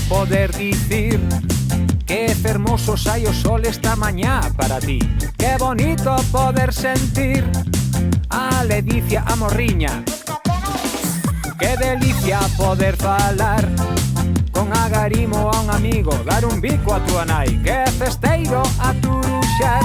poder dicir que fermoso sai o sol esta mañá para ti. Que bonito poder sentir a ledicia, a morriña. Que delicia poder falar con agarimo a un amigo, dar un bico a tua nai. Que festeiro a turuxar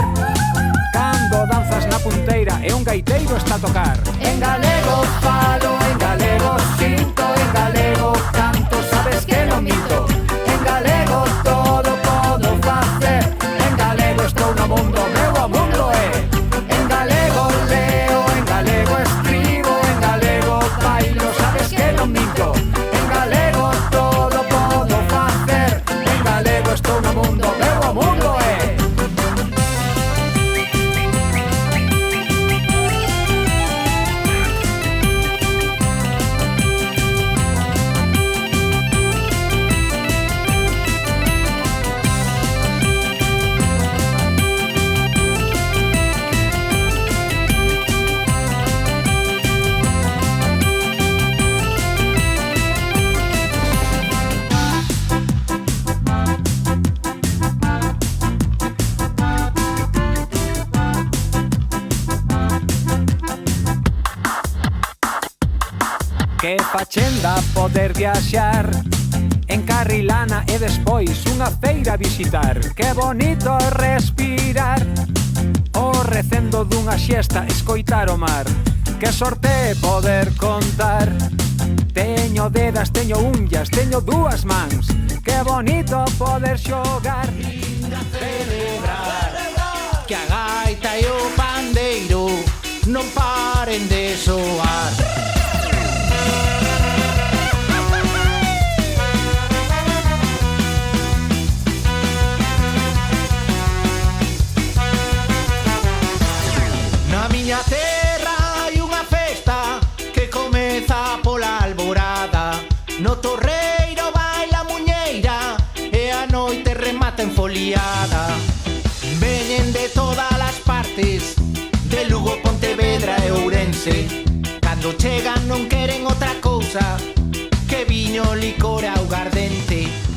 cando danzas na punteira e un gaiteiro está a tocar. En galego falo, en galego sinto, en galego canto, sabes que non minto. En galego todo podo facer, en galego estou no mundo, meu o mundo é. En galego leo, en galego escribo, en galego bailo, sabes que non minto. En galego todo podo facer, en galego estou no mundo, meu o mundo é. Que fachenda poder viaxar en carrilana e despois unha feira visitar. Que bonito respirar o recendo dunha xesta, escoitar o mar. Que sorte poder contar, teño dedas, teño unllas, teño dúas mans. Que bonito poder xogar, celebrar, que a gaita e o pandeiro non paren de soar. Na miña terra hai unha festa que comeza pola alborada. No torreiro baila a muñeira e a noite remata en foliada. Veñen de todas as partes, de Lugo, Pontevedra e Ourense. Cando chegan non queren outra cousa que viño, licor e augardente.